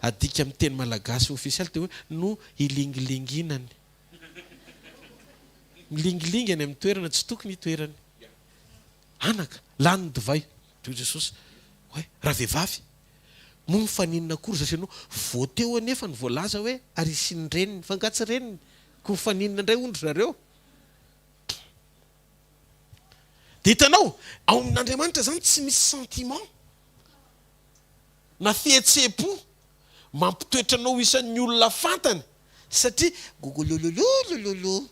adika amin'ny teny malagasy ofisialy dia hoe no ilingilinginany. Milingilingy any amin'ny toerana tsy tokony toerany. Anaka lany ny divay toy Jesosy hoe raha vehivavy moa mifaninana akory zasy ianao voateo anefa ny voalaza hoe ary isin'ny reniny fangatsy reniny ko mifaninana indray ondry zareo. Dia hitanao ao amin'Andriamanitra zany tsy misy sentiment na fihetsem-po mampitoetra anao isan'ny olona fantany satria gogololololololo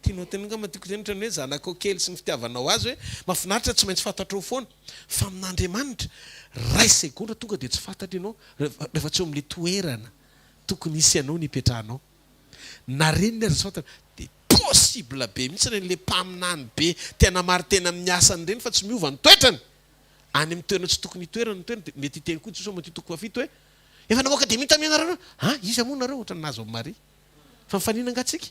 tianao tenanga matiko zany otrany hoe zanako kely sy ny fitiavanao azy hoe mahafinaritra tsy maintsy fantatrao foana fa amin'Andriamanitra ray segondra tonga dia tsy fantatra ianao rehefa tsy eo amin'ilay toerana tokony isy ianao ny ipetrahanao na reny ny azy fantatra dia possible be mihitsy ren'ilay mpaminany be tena mary tena amin'ny asany reny fa tsy miova ny toetrany any amin'ny toerana tsy tokony toerana ny toerana dia mety hiteny koa tsy mety toko fafito hoe efa namoaka dia mita mianarana izy moa nareo ohatrany nazo amin'ny Maria fa mifanina angatsika.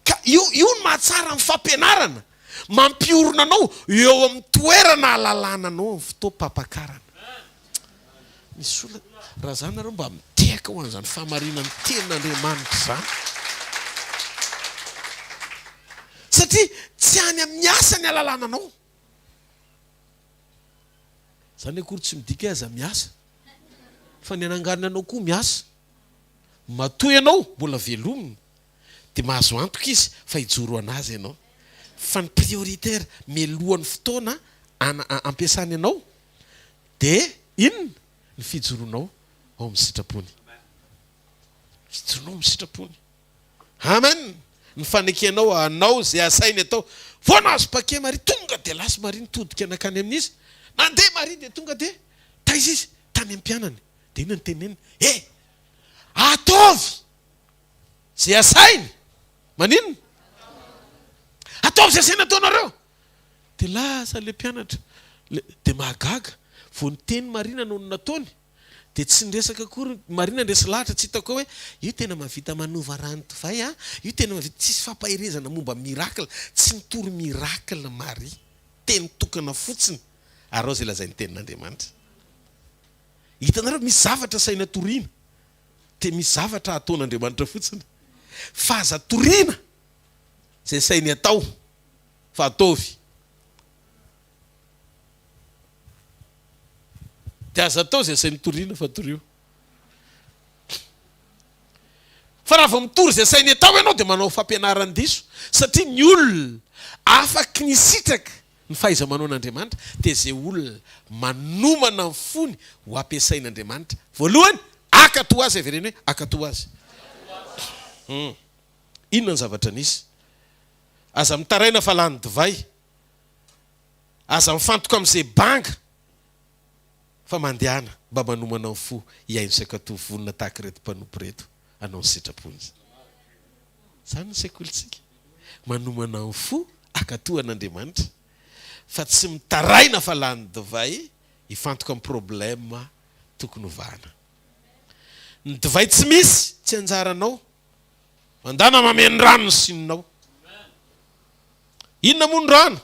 Ka io ny mahatsara amin'ny fampianarana mampiorona anao eo amin'ny toerana alalana anao amin'ny fotoam-pampakarana. Misy olona raha zany nareo mba mitehaka ho an'izany fahamarinana ny tenin'Andriamanitra zany satria tsy any amin'ny asa ny alalana anao. Zany akory tsy midika aza miasa fa ny ananganina anao koa miasa matoy ianao mbola velominy dia mahazo antoka izy fa hijoro anazy ianao fa ny prioritaire mialohan'ny fotoana ampiasany ianao dia inona ny fijoronao ao amin'ny sitrapony. Fijoronao amin'ny sitrapony. Amen. Ny fanekenao anao zay asainy atao foana azo pake Maria tonga dia lasa Maria nitodika anakany amin'izy nandeha Maria dia tonga dia taiza izy tany am-pianany dia inona ny teneniny ataovy zay asainy maninona ataovy zay asainy ataonareo dia lasa le mpianatra dia mahagaga vao ny teny Maria nanao ny nataony dia tsy niresaka akory Maria nandresy lahatra tsy hitako hoe io tena mahavita manova rano divay io tena mahavita tsisy fampahirezana momba miracle tsy nitory miracle Maria teny tokana fotsiny ary ao zay lazainy tenin'Andriamanitra. Hitanareo misy zavatra saina toriana dia misy zavatra ataon'Andriamanitra fotsiny fa aza toriana zay sainy atao fa ataovy dia aza atao zay sainy toriana fa torio. Fa raha vao mitory zay sainy atao ianao dia manao fampianaran-diso satria ny olona afaky ny sitraka ny fahaiza manao n'Andriamanitra dia zay olona manomana ny fony ho ampiasain'Andriamanitra voalohany akato azy avereny hoe akato azy. Inona ny zavatra nisy aza mitaraina fa lany divay aza mifantoka amin'izay banga fa mandehana mba manomana ny fo hiaino sakatovo vonina tahaka reto mpanompo reto anao ny sitrapony. Zany ny sekolitsika manomana ny fo akatohan'Andriamanitra fa tsy mitaraina fa lany divay hifantoka amin'ny problème tokony ovahana. Ny divay tsy misy tsy anjaranao mandana mameny rano ny sininao. Inona moa ny rano?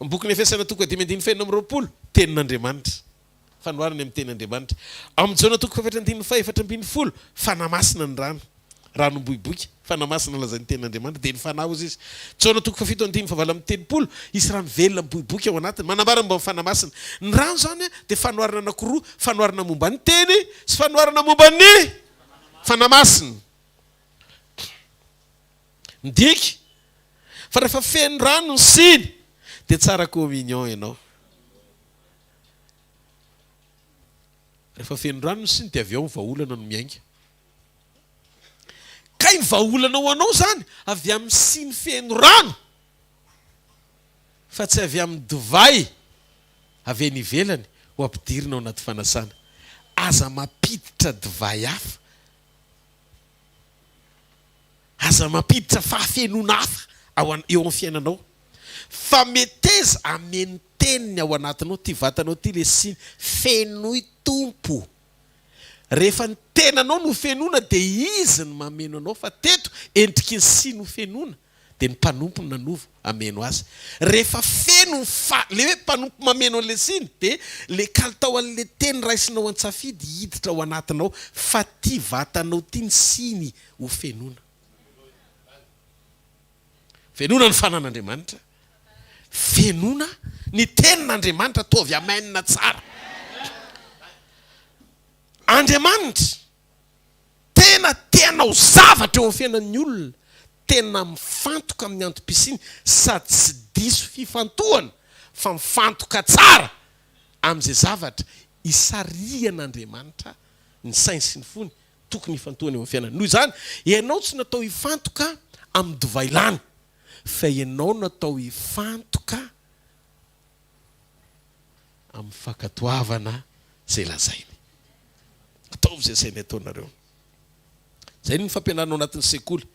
Boky Efesana 5:20 tenin'Andriamanitra fanoharana amin'ny tenin'Andriamanitra. Amin'ny Jona 4:4 fanamasina ny rano ranom-bohiboky fanamasina lazainy tenin'Andriamanitra dia ny fanahy izy. Jona 7:30 isy rano velona bohiboky ao anatiny manambara mba fanamasina. Ny rano zany dia fanoharana anankiroa fanoharana momba ny teny sy fanoharana momba ny fanamasina. Ndiky fa rehefa feno rano ny siny dia tsara communion ianao. Rehefa feno rano ny siny dia avy ao vahaolana no miainga. Ka iny vahaolana ho anao zany avy amin'ny siny feno rano fa tsy avy amin'ny divay avy any ivelany ho ampidirina ao anaty fanasana. Aza mampiditra divay hafa aza mampiditra fahafenona hafa eo amin'ny fiainanao fa meteza ameny teniny ao anatinao ty vatanao ty le siny fenoy tompo. Rehefa ny tenanao no fenona dia izy ny mameno anao fa teto endriky ny siny ho fenona dia ny mpanompo nanova ameno azy. Rehefa feno le hoe mpanompo mameno an'le siny dia le kalitao an'le teny raisinao an-tsafidy hiditra ao anatinao fa ty vatanao ty ny siny ho fenona. Fenona ny fanan'Andriamanitra. Fenona ny tenin'Andriamanitra tovy amainina tsara. Andriamanitra tena tenao zavatra eo amin'ny fiainan'ny olona, tena mifantoka amin'ny antom-pisiny sady tsy diso fifantohana fa mifantoka tsara amin'izay zavatra isarian'Andriamanitra ny sainy sy ny fony tokony hifantohana eo amin'ny fiainana. Noho izany ianao tsy natao hifantoka amin'ny dovailany fa ianao natao hifantoka amin'ny fankatoavana zay lazainy. Ataovy izay sainy ataonareo. Zay ny fampianarana anatin'ny sekoly.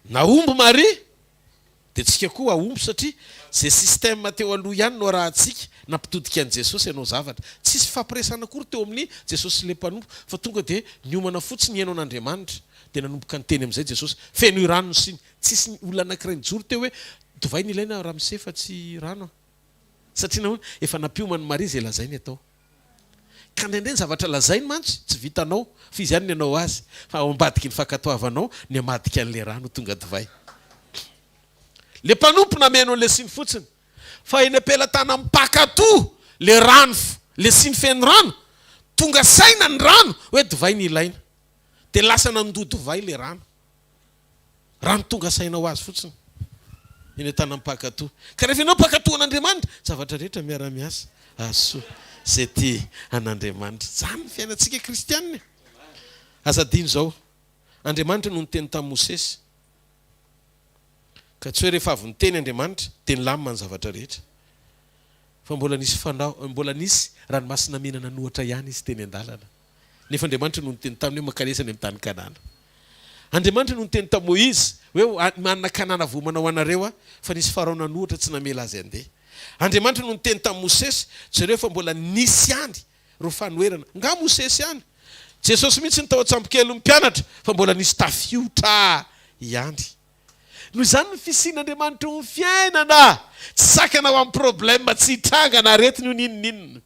Naomby Maria dia tsika koa aomby satria zay système teo aloha ihany no rahantsika nampitodika an' Jesosy ianao zavatra. Tsisy fampiresana akory teo amin'ny Jesosy sy le mpanompo fa tonga dia niomana fotsiny ianao n'Andriamanitra dia nanomboka ny teny amin'izay Jesosy feno i rano siny. Tsisy olona anankiray nijoro teo hoe dovay ny ilaina raha misefa tsy rano satria nahoana efa nampiomany Maria zay lazainy atao. Ka ndraindray ny zavatra lazainy mantsy tsy vitanao fa izy ihany ny anao azy fa ao ambadiky ny fankatoavanao ny amadika an'le rano tonga divay. Le mpanompo nameno an'le siny fotsiny fa eny am-pelatana mipakato le rano le siny feno rano tonga saina ny rano hoe divay ny ilaina dia lasa nandoa divay le rano tonga saina ho azy fotsiny eny tana mipakato. Ka rehefa ianao pakatoan'Andriamanitra zavatra rehetra miara-miasa aso zay ty an'Andriamanitra. Zany ny fiainantsika kristianina. Azadino zao Andriamanitra no niteny tamin'i Mosesy ka tsy hoe rehefa avy niteny Andriamanitra dia nilamina ny zavatra rehetra fa mbola nisy ranomasina menana nohatra ihany izy teny an-dalana. Nefa Andriamanitra no niteny taminy hoe mankalesany amin'ny tany Kanana. Andriamanitra no niteny tamin'i Moizy hoe manana Kanana vomanao anareo fa nisy farao nanohatra tsy namela azy andeha. Andriamanitra no niteny tamin'i Mosesy tsy rehefa mbola nisy ihany ro fanoherana nga Mosesy ihany. Jesosy mihitsy ny tao an-tsampokely mpianatra fa mbola nisy tafiotra ihany. Noho izany ny fisian'Andriamanitra ho fiainana tsy sakana ho amin'ny problème tsy hitrangana aretiny io ninonninona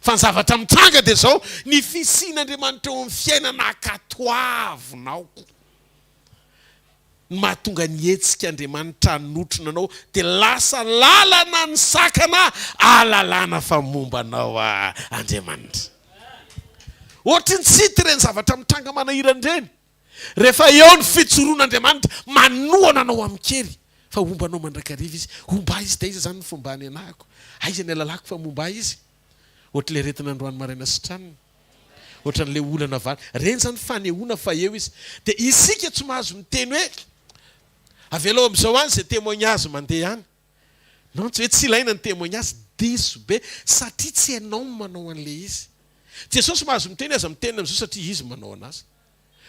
fa ny zavatra mitranga dia zao ny fisian'Andriamanitra ho amin'ny fiainana akatoavinao. Ny mahatonga ny hetsika Andriamanitra hanotronanao dia lasa lalana ny sakana alalana fa mombanao Andriamanitra. Ohatry ny tsity ireny zavatra mitranga manahirana ireny. Rehefa eo ny fitsoron'Andriamanitra manohana anao amin'ny kery fa ombanao mandrakariva izy. Omba izy dia iza zany ny fomba ny anahako. Aiza ny alalako fa momba izy. Ohatry le retina androany maraina sy tranony. Ohatran'le olana vany. Reny zany fanehoana fa eo izy. Dia isika tsy mahazo miteny hoe avelao amin'izao any izay témoignage mandeha any. Non tsy hoe tsy ilaina ny témoignage diso be satria tsy ianao manao an'le izy. Jesosy mahazo miteny aza miteny amin'izao satria izy manao anazy.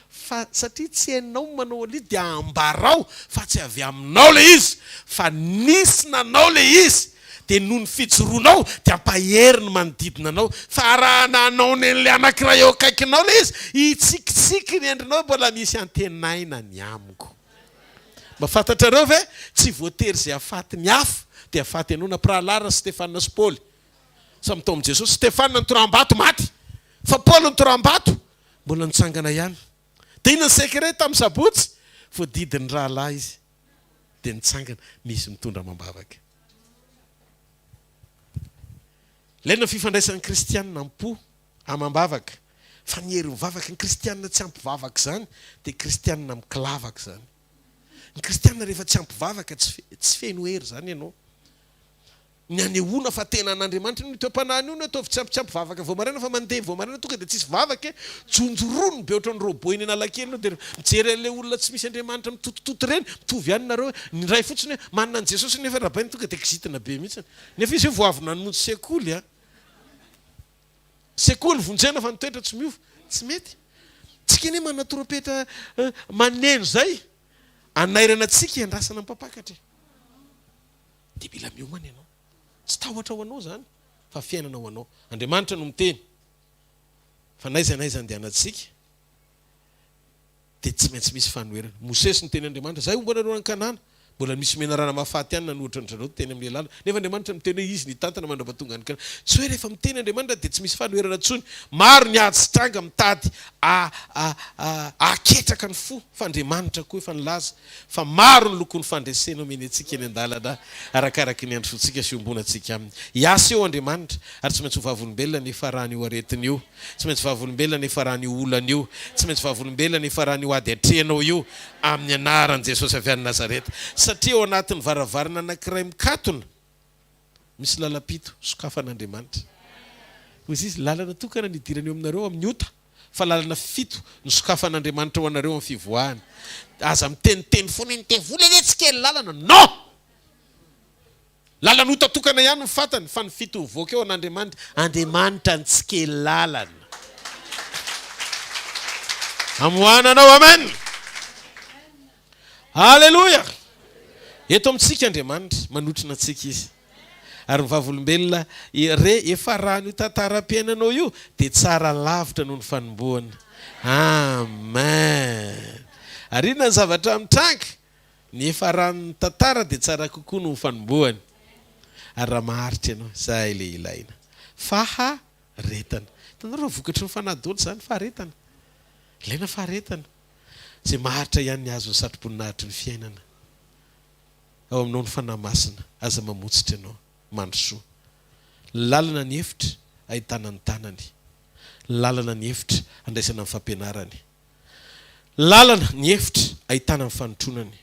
Fa satria tsy ianao manao an'le dia ambarao fa tsy avy aminao le izy fa nisy nanao le izy dia noho ny fijoroanao dia ampaheriny manodidina anao fa raha nanao n'le anankiray eo akaikinao le izy hitsikitsiky ny endrinao mbola misy antenaina ny amiko. Mafantatrareo ve tsy voatery zay afaty ny hafa dia afaty ianao na prahalara Stefana sy Paoly. Samy tao amin'i Jesosy Stefana nitoraham-bato maty fa Paoly nitoraham-bato mbola nitsangana ihany. Dia inona ny sekret tamin'ny sabotsy voadidiny rahalahy izy dia nitsangana misy mitondra mambavaka. Ilaina fifandraisan'ny kristianina ampo amam-bavaka fa ny hery mivavaka ny kristianina tsy ampivavaka zany dia kristianina mikilavaka zany. Ny kristianina rehefa tsy ampivavaka tsy feno hery zany ianao. Ny anehoana fa tena an'Andriamanitra no toam-panahiny io no ataovy tsy ampivavaka vao maraina fa mandeha vao maraina tonga dia tsisy vavaka jonjorono be ohatran'ny robot iny analakely no dia mijery an'ilay olona tsy misy Andriamanitra mitotototo ireny mitovy ihany nareo ny ray fotsiny hoe manana an'i Jesosy nefa rabainy tonga dia kizitina be mihitsy. Nefa izy io vao avy namonjy sekoly sekoly vonjena fa nitoetra tsy miova tsy mety. Tsika anie manana tropetra maneno zay anairana antsika iandrasana mpapakatra dia mila miomana ianao. Tsy tahotra ho anao zany fa fiainana ho anao. Andriamanitra no miteny fa naiza andehanantsika dia tsy maintsy misy fanoherana. Mosesy niteny Andriamanitra zay ombanareo any Kanana mbola misy mena rana mahafaty ihany nanohitra andrareo teny amin'ilay lalana nefa Andriamanitra miteny hoe izy ny tantana mandrapatonga ny kana tsy hoe rehefa miteny Andriamanitra dia tsy misy fanoherana tsony maro ny ahatsitranga mitady aketraka ny fo fa Andriamanitra koa efa nilaza fa maro ny lokon'ny fandresena omeny antsika eny an-dalana arakaraky ny androsotsika sy ombonantsika aminy hiasa eo Andriamanitra ary tsy maintsy vavolombelona ny farany io aretiny io tsy maintsy vavolombelona ny farany olana io tsy maintsy vavolombelona ny farany ady atrehanao io amin'ny anaran'i Jesosy avy any Nazareta satria ao anatin'ny varavarana anankiray mikatona misy lalam-pito sokafan'Andriamanitra hoy izy lalana tokana nidirany eo aminareo amin'ny ota fa lalana fito ny sokafan'Andriamanitra ho anareo amin'ny fivoahany aza miteniteny foana ny tevola eny tsy kely lalana no lalana ota tokana ihany ny fatany fa ny fito mivoaka eo an'Andriamanitra Andriamanitra ny tsy kely lalana amohananao amen halleluja eto amintsika Andriamanitra manotrina antsika izy ary ny vavolombelona efa raha ny tantaram-piainanao io dia tsara lavitra noho ny fanombohana amen ary inona ny zavatra mitranga ny efa raha ny tantara dia tsara kokoa noho ny fanombohany ary raha maharitra ianao zay le ilaina faharetana hitanareo vokatry ny fanadoly zany faharetana ilaina faharetana zay maharitra ihany ny azo ny satroboninahitry ny fiainana ao aminao ny fanahy masina aza mamotsitra ianao mandrosoa lalana ny hevitra ahitana ny tanany lalana ny hevitra andraisana ny fampianarany lalana ny hevitra ahitana ny fanotronany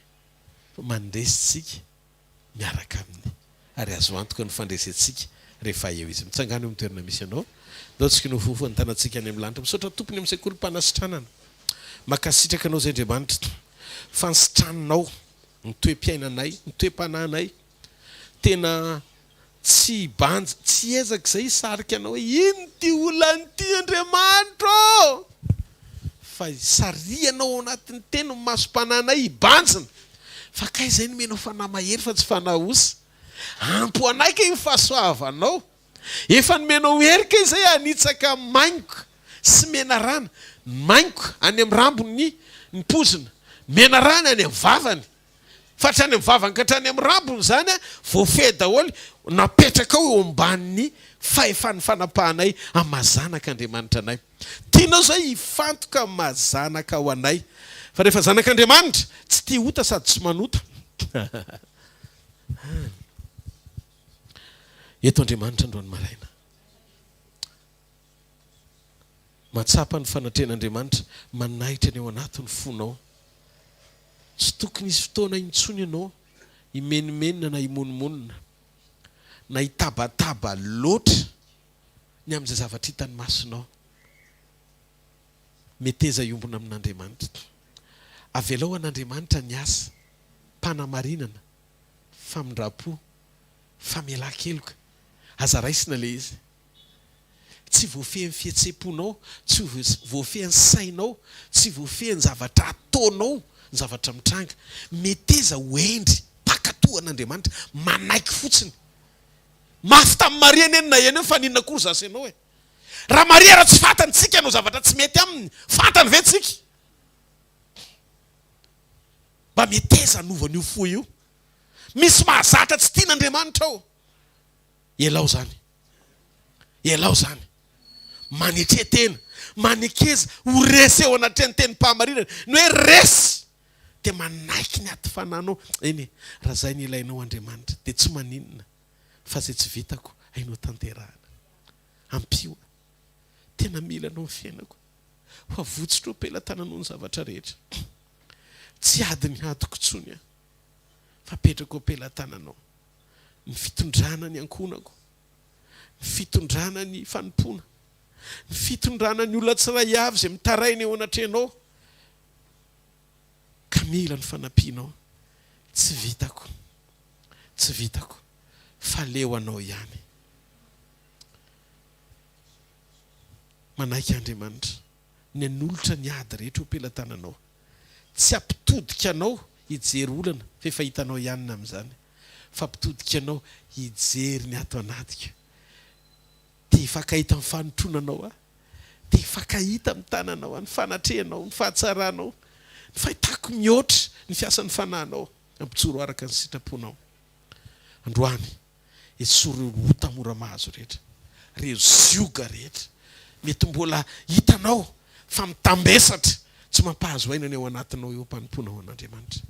mandresitsika miaraka aminy ary azo antoka ny fandresentsika rehefa eo izy mitsangana eo amin'ny toerana misy ianao dao tsika no fofo ny tanantsika any amin'ny lanitra misaotra tompony amin'ny sekoly fanasitranana makasitraka anao zay Andriamanitra fansitrananao ny toe-piainanay ny toe-pananay tena tsy banja tsy ezaka izay sarika anao hoe ino ty olany ty Andriamanitra fa sarianao anatin'ny teny ny masom-pananay hibanjina fa kay izay no menao fanahy mahery fa tsy fanahy osy ampo anayka io fahasoavanao efa nomenao herika izay anitsaka maingoka sy mena rana maingoka any amin'ny rambony ny pozina mena rana any amin'ny vavany fa trany amin'ny vavany ka trany amin'ny rambony zany voafehy daholo napetraka ao eo ambaniny fahefan'ny fanapahanay amin'ny mazanaka Andriamanitra anay tianao zay hifantoka mazanaka ao anay fa rehefa zanak'Andriamanitra tsy tia hota sady tsy manota eto Andriamanitra androany maraina matsapa ny fanatrehan'Andriamanitra manahitra ny eo anatin'ny fonao tsy tokony isy fotoana intsony ianao imenimenina na imonomonina na hitabataba loatra ny amin'izay zavatra hitany masonao meteza iombona amin'Andriamanitra avelao an'Andriamanitra ny asa mpanamarinana famindrapo famela-keloka aza raisina le izy tsy voafehin'ny fihetseponao tsy voafehin'ny sainao tsy voafehin'ny zavatra ataonao ny zavatra mitranga meteza hoendry pakatohan'Andriamanitra manaiky fotsiny mafy tamin'ny Maria neny na eny fa ninona kory zasy ianao raha Maria raha tsy fantany tsika ianao zavatra tsy mety aminy fantany ve tsika mba meteza hanovana io fo io misy mahazatra tsy tian'Andriamanitra ao elao zany manetretena manekeza ho resy eo anatrehan'ny tenim-pahamarinana ny hoe resy dia manaiky ny aty fananao eny raha zay ny ilainao Andriamanitra dia tsy maninona fa zay tsy vitako hainao tanterahana ampio tena mila anao ny fiainako ho avotsitra o pelantananao ny zavatra rehetra tsy ady ny adiko tsony fa petrako pelantananao ny fitondrana ny ankonako ny fitondrana ny fanompona ny fitondrana ny olona tsiray avy zay mitaraina eo anatrenao ka mila ny fanampianao tsy vitako fa leo anao ihany manaiky Andriamanitra ny anolotra ny ady rehetra ho pelantananao tsy ampitodika anao hijery olana fa efa hitanao ihany amin'izany fa ampitodika anao hijery ny ato anatika dia hifankahita amin'ny fanotronanao dia hifankahita amin'ny tananao ny fanatrehanao ny fahatsaranao ny fahitako mihoatra ny fiasan'ny fanahinao ampitsoro araka ny sitraponao. Androany esoro ota mora mahazo rehetra, reo zioga rehetra mety mbola hitanao fa mitambesatra tsy mampahazo aina ny ao anatinao eo mpanomponao an'Andriamanitra.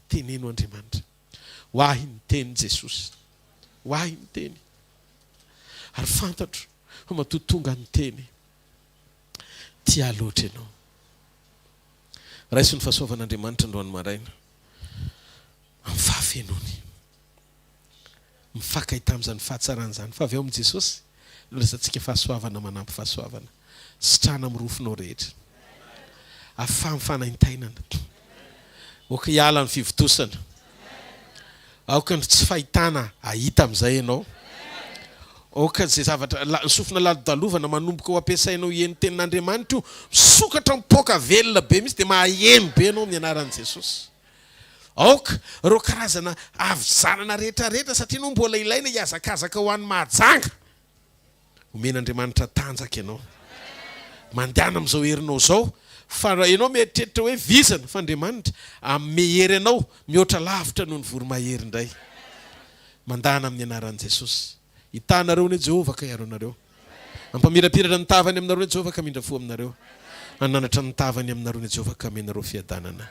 Teneno Andriamanitra, hoahy ny teny Jesosy, hoahy ny teny ary fantatro fa matotonga ny teny tia loatra ianao. Raiso ny fahasoavan'Andriamanitra androany maraina amin'ny fahafenony, mifakahita amin'izany fahatsarana izany fa avy ao amin'i Jesosy lorasantsika fahasoavana manampy fahasoavana, sitrana amin'ny rofinao rehetra, afahamy fanaintainana, oka hiala ny fivitosana, aoka ny tsy fahitana ahita amin'izay ianao, aoka zay zavatra ny sofina lalodalovana manomboka ho ampiasainao hieny tenin'Andriamanitra io misokatra mipoaka velona be misy dia maheno be ianao amin'ny anaran'i Jesosy. Aoka reo karazana avizanana rehetrarehetra satria ianao mbola ilaina hiazakazaka ho an'ny mahajanga, omen'Andriamanitra tanjaka ianao mandehana amin'izao herinao zao. Fa ianao mieritreritra hoe vizana fa Andriamanitra amin'ny hery ianao mihoatra lavitra noho ny voromahery indray. Mandahana amin'ny anaran'i Jesosy. Hitanareo ny Jehovah ka hiaro anareo. Ampamirapiratra ny tavany aminareo ny Jehovah ka mindra fo aminareo. Ananatra ny tavany aminareo ny Jehovah ka menareo fiadanana.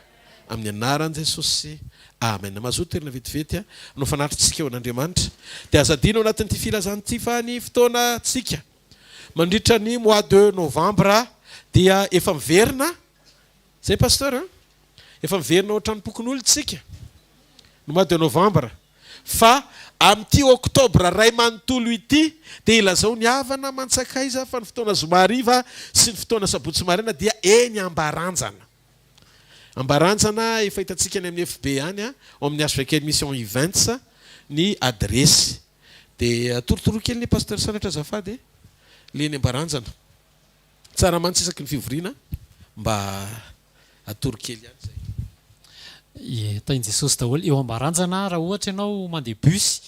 Amin'ny anaran'i Jesosy. Amen. Mazoto erina vetivety no fanatritsika eo an'Andriamanitra. Dia azadino anatin'ity filazan'ity fa ny fotoana tsika mandritra ny mois de novembre dia efa miverina zay pasteur efa miverina ao an-tranopokon'olo tsika no mois de novembre, fa amin'ity octobre ray manontolo ity dia ilazao ny havana mantsakaiza fa ny fotoana zomariva sy ny fotoana sabotsy maraina dia eny ambaranjana. Ambaranjana efa hitantsika ny amin'ny FB any ao amin'ny hvkl-mission events ny adresy. Dia torotoro kely ny pasteur sanatra azafady leny ambaranjana tsara mantsy isaky ny fivoriana mba atoro kely ihany zay. Tain'i Jesosy daholo eo ambaranjana raha ohatra ianao mandeha bus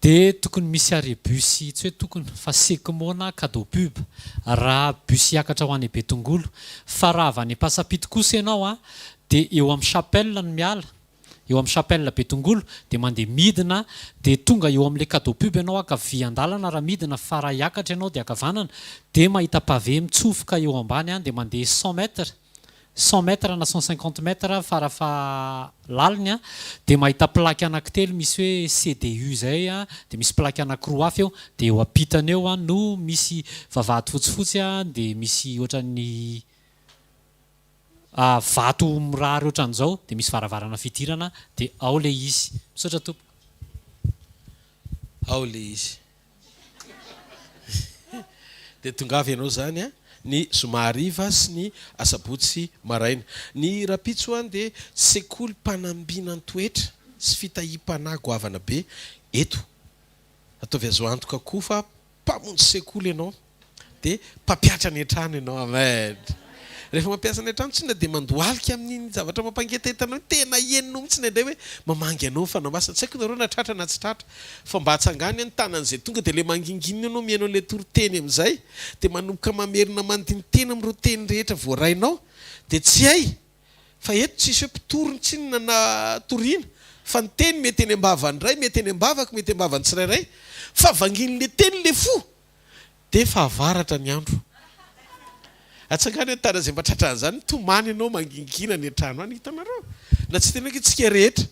dia tokony misy arrêt-bus tsy hoe tokony fa sekimona cadeau pub raha bus hiakatra ho any Betongolo. Fa raha avy any Pasapity kosa ianao dia eo amin'ny chapelle no miala, eo amin'ny chapelle Betongolo dia mandeha midina dia tonga eo amin'ilay cadeau pub ianao akavia an-dalana raha midina, fa raha hiakatra ianao dia akavanana dia mahita pavé mitsofoka eo ambany dia mandeha 100 mètres 100 mètres na 150 mètres farafa laliny dia mahita plaque anankitelo misy hoe CDU zay dia misy plaque anankiroa hafa eo dia eo ampitany eo no misy vavahady fotsifotsy dia misy ohatran'ny vato mirary ohatran'izao dia misy varavarana fidirana dia ao le izy. Misaotra tompo. Ao le izy. Dia tonga avy ianao zany ny zomariva sy ny asabotsy maraina. Ny rapitso dia sekoly mpanambiana toetra sy fitahim-panahy goavana be eto. Ataovy azo antoka koa fa mpamonjy sekoly ianao dia mpampiatra ny an-trano ianao. Amen. Rehefa mampiasa ny an-trano tsy na dia mandohalika amin'ny zavatra mampangetetanao tena henonao mihitsy indray hoe mamangy anao fanambasana. Tsy haiko nareo na tratra na tsy tratra fa mba hatsangany ny tanan'izay tonga dia ilay manginginina ianao mihainao ilay toroteny amin'izay dia manomboka mamerina mandinitena amin'ireo teny rehetra voarainao dia tsy hay fa eto tsisy hoe mpitorony tsinona na toriana fa ny teny mety eny ambavany ray, mety eny ambavaka, mety ambavany tsirairay fa vangin'ilay teny le fo dia fa avaratra ny andro. Atsangany tana zay mba tratran'izany tomany ianao mangingina ny an-trano any hitanareo na tsy tena itsika rehetra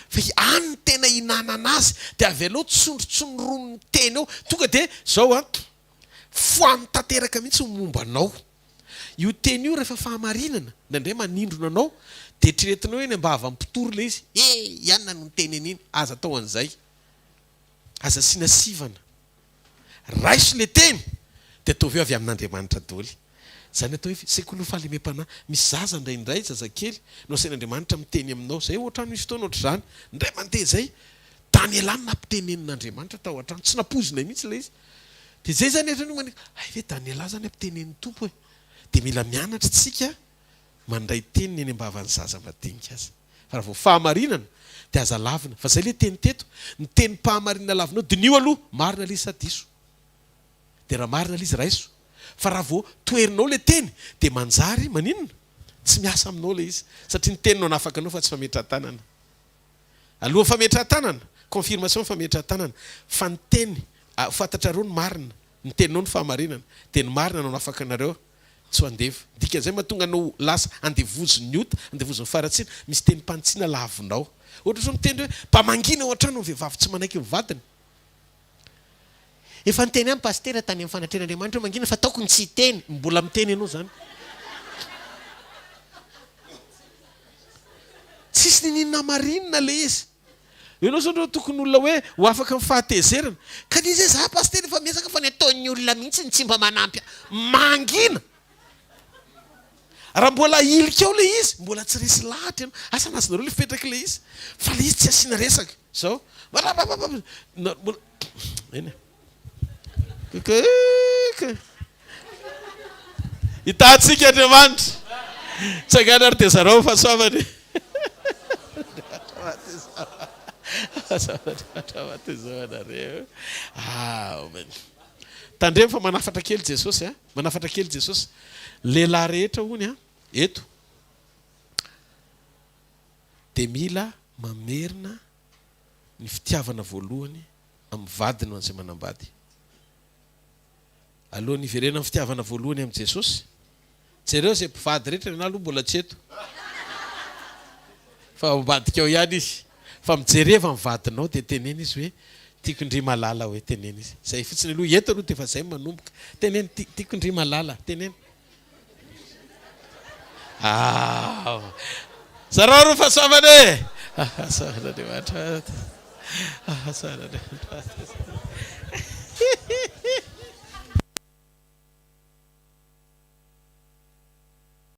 fa any ny tena hinanana azy dia avy anao tsondrotsondrono ny teny ao tonga dia zao foany tanteraka mihitsy momba anao. Io teny io rehefa fahamarinana nandray manindrona anao dia treretinao eny ambava mpitory le izy ianona no teny an'iny aza atao an'izay aza sinasivana raiso le teny dia ataovy eo avy amin'Andriamanitra doly. Zany atao hoe sekoly fahalemem-panahy. Misy zaza indraindray zazakely no asain'Andriamanitra miteny aminao zay ohatrany misy fotoana ohatr' izany indray mandeha zay Danielany nampitenenin'Andriamanitra tao an-trano tsy napozina mihitsy ilay izy. Dia zay zany hoe ve Daniela zany ampitenen'ny tompo hoe dia mila mianatra tsika mandray teniny eny ambavan'ny zaza madinika azy. Fa raha vao fahamarinana dia aza lavina fa zay le teny teto ny teny mpahamarinana lavinao dia nio aloha marina ilay izy sa diso dia raha marina ilay izy raiso. Fa raha vao toerinao le teny dia manjary maninona tsy miasa aminao le izy satria ny teninao nafaka anao fa tsy fametra tanana. aloha fametrahantanana confirmation fametrahantanana fa ny teny fantatra reo ny marina ny teninao ny fahamarinana teny marina anao afaka anareo tsy andeva dika zay mahatonga anao lasa andevozo ny ota andevozo ny faratsiana misy teny mpantsiana lavinao ohatra zao miteny hoe mpamangina ao an-trano ny vehivavy tsy manaiky mivadiny efa nyteny amin'ny pastera tany amin'ny fanatrehn'Andriamanitra mangina fa taoko ny tsy teny mbola miteny ianao zany tsisy ninina marinina le izy ianao zao nao tokony olona hoe ho afaka amin'ny fahatezerana ka ny izy za pastera efa miezaka fa ny ataon'ny olona mihitsy ny tsy mba manampy mangina raha mbola ilika ao le izy mbola tsy resy lahatra ianao asa nazonareo le fipetraka le izy fa le izy tsy asiana resaka zao eny hitantsika Andriamanitra tsangana ary tezarao fahasoavany tandremo fa manafatra kely Jesosy manafatra kely Jesosy lehilahy rehetra hony eto de mila mamerina ny fitiavana voalohany amin'ny vadiny ho an'izay manambady aloha niverena amin'ny fitiavana voalohany amin'ny Jesosy jereo zay mpivady rehetra na aloha mbola tsy eto fa ambadika ao ihany izy fa mijereva amin'ny vadinao de teneny izy hoe tiako indry malala hoe teneny izy zay fotsiny aloha eto aloha de fa zay manomboka teneny tiako indry malala teneny zareo ro fahasoavany